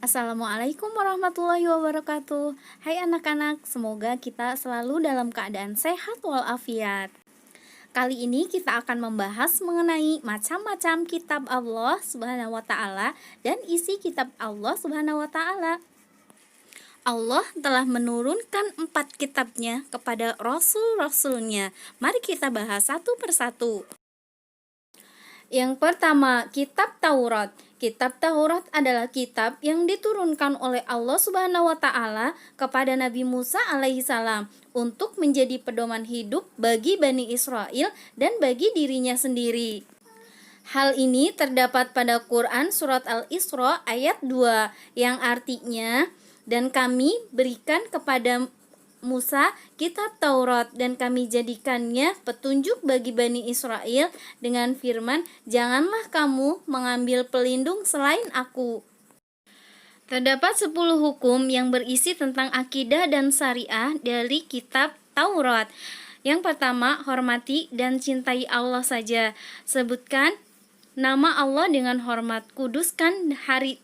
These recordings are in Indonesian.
Assalamualaikum warahmatullahi wabarakatuh. Hai anak-anak, semoga kita selalu dalam keadaan sehat walafiat. Kali ini kita akan membahas mengenai macam-macam kitab Allah Subhanahu wa taala dan isi kitab Allah Subhanahu wa taala. Allah telah menurunkan 4 kitabnya kepada rasul-rasulnya. Mari kita bahas satu persatu. Yang pertama, kitab Taurat. Kitab Taurat adalah kitab yang diturunkan oleh Allah Subhanahu wa taala kepada Nabi Musa alaihissalam untuk menjadi pedoman hidup bagi Bani Israel dan bagi dirinya sendiri. Hal ini terdapat pada Quran surat Al-Isra ayat 2 yang artinya, dan kami berikan kepada Musa kitab Taurat dan kami jadikannya petunjuk bagi Bani Israel dengan firman, janganlah kamu mengambil pelindung selain aku. Terdapat 10 hukum yang berisi tentang akidah dan syariah dari kitab Taurat. Yang pertama, hormati dan cintai Allah saja. Sebutkan nama Allah dengan hormat. Kuduskan hari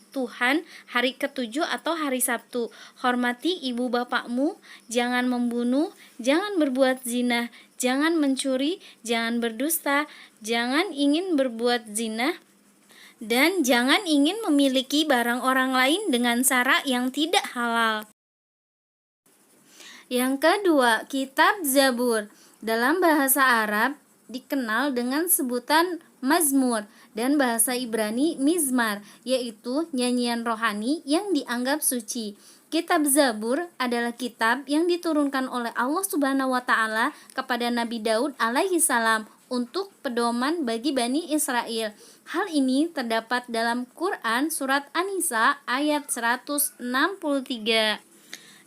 Tuhan, hari ke-7 atau hari Sabtu. Hormati ibu bapakmu, jangan membunuh, jangan berbuat zina, jangan mencuri, jangan berdusta, jangan ingin berbuat zina, dan jangan ingin memiliki barang orang lain dengan cara yang tidak halal. Yang kedua, kitab Zabur. Dalam bahasa Arab dikenal dengan sebutan Mazmur dan bahasa Ibrani Mizmar, yaitu nyanyian rohani yang dianggap suci. Kitab Zabur adalah kitab yang diturunkan oleh Allah Subhanahu wa taala kepada Nabi Daud alaihissalam untuk pedoman bagi Bani Israel. Hal ini terdapat dalam Quran surat An-Nisa ayat 163.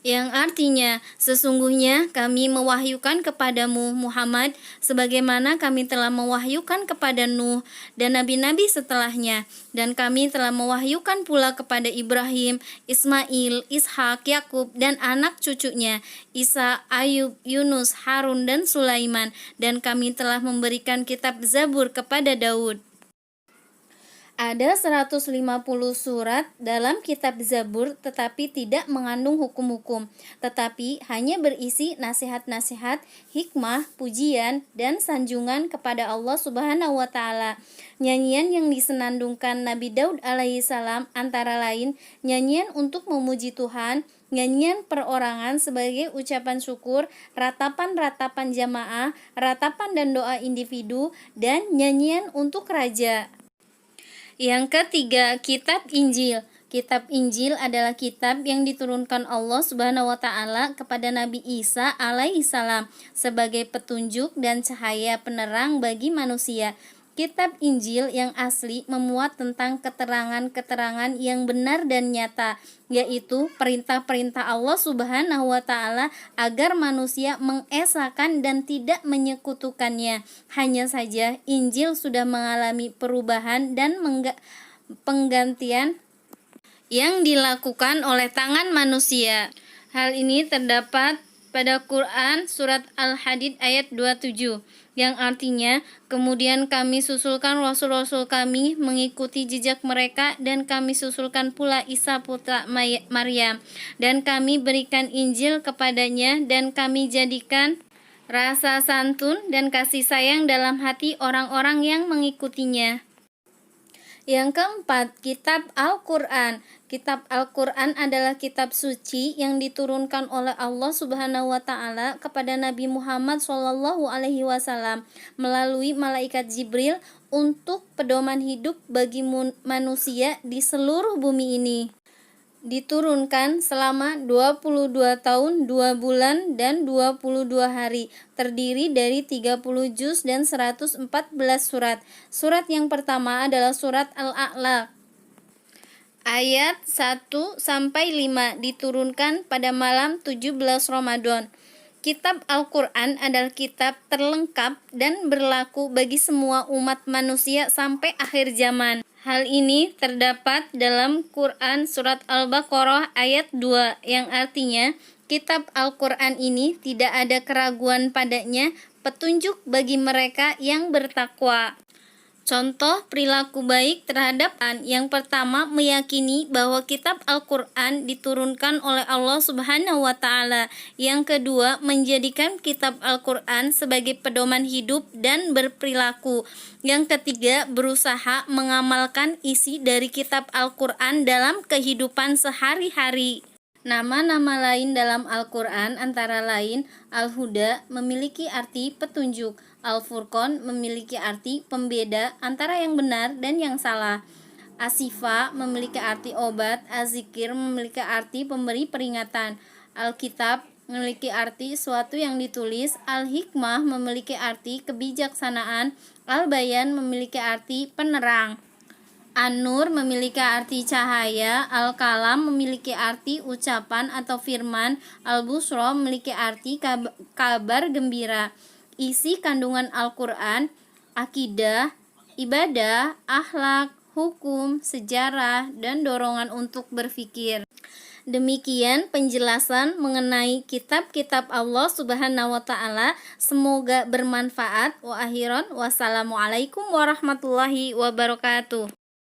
Yang artinya, sesungguhnya kami mewahyukan kepadamu Muhammad sebagaimana kami telah mewahyukan kepada Nuh dan nabi-nabi setelahnya, dan kami telah mewahyukan pula kepada Ibrahim, Ismail, Ishak, Yakub dan anak cucunya, Isa, Ayub, Yunus, Harun dan Sulaiman, dan kami telah memberikan kitab Zabur kepada Daud. Ada 150 surat dalam kitab Zabur tetapi tidak mengandung hukum-hukum, tetapi hanya berisi nasihat-nasihat, hikmah, pujian, dan sanjungan kepada Allah Subhanahu wa taala. Nyanyian yang disenandungkan Nabi Daud alaihissalam antara lain nyanyian untuk memuji Tuhan, nyanyian perorangan sebagai ucapan syukur, ratapan-ratapan jamaah, ratapan dan doa individu, dan nyanyian untuk raja. Yang ketiga, kitab Injil. Kitab Injil adalah kitab yang diturunkan Allah Subhanahu wa taala kepada Nabi Isa alaihissalam sebagai petunjuk dan cahaya penerang bagi manusia. Kitab Injil yang asli memuat tentang keterangan-keterangan yang benar dan nyata, yaitu perintah-perintah Allah Subhanahu wa taala agar manusia mengesahkan dan tidak menyekutukannya. Hanya saja Injil sudah mengalami perubahan dan penggantian yang dilakukan oleh tangan manusia. Hal ini terdapat pada Quran surat Al-Hadid ayat 27 yang artinya, kemudian kami susulkan rasul-rasul kami mengikuti jejak mereka, dan kami susulkan pula Isa putra Maryam, dan kami berikan Injil kepadanya, dan kami jadikan rasa santun dan kasih sayang dalam hati orang-orang yang mengikutinya. Yang keempat, kitab Al-Quran. Kitab Al-Quran adalah kitab suci yang diturunkan oleh Allah Subhanahu wa taala kepada Nabi Muhammad SAW melalui malaikat Jibril untuk pedoman hidup bagi manusia di seluruh bumi ini. Diturunkan selama 22 tahun, 2 bulan, dan 22 hari, terdiri dari 30 juz dan 114 surat. Surat yang pertama adalah surat Al-A'la, ayat 1-5, diturunkan pada malam 17 Ramadan. Kitab Al-Quran adalah kitab terlengkap dan berlaku bagi semua umat manusia sampai akhir zaman. Hal ini terdapat dalam Quran surat Al-Baqarah ayat 2 yang artinya, kitab Al-Quran ini tidak ada keraguan padanya, petunjuk bagi mereka yang bertakwa. Contoh perilaku baik terhadap yang pertama, meyakini bahwa kitab Al-Quran diturunkan oleh Allah Subhanahu wa Ta'ala. Yang kedua, menjadikan kitab Al-Quran sebagai pedoman hidup dan berperilaku. Yang ketiga, berusaha mengamalkan isi dari kitab Al-Quran dalam kehidupan sehari-hari. Nama-nama lain dalam Al-Quran antara lain Al-Huda memiliki arti petunjuk, Al-Furqan memiliki arti pembeda antara yang benar dan yang salah, As-Sifa memiliki arti obat, Az-Zikir memiliki arti pemberi peringatan, Al-Kitab memiliki arti suatu yang ditulis, Al-Hikmah memiliki arti kebijaksanaan, Al-Bayan memiliki arti penerang, An-Nur memiliki arti cahaya, Al-Kalam memiliki arti ucapan atau firman, Al-Busra memiliki arti kabar gembira. Isi kandungan Al-Quran, akidah, ibadah, akhlak, hukum, sejarah, dan dorongan untuk berpikir. Demikian penjelasan mengenai kitab-kitab Allah Subhanahu wa Ta'ala. Semoga bermanfaat. Wa akhiran, wassalamualaikum warahmatullahi wabarakatuh.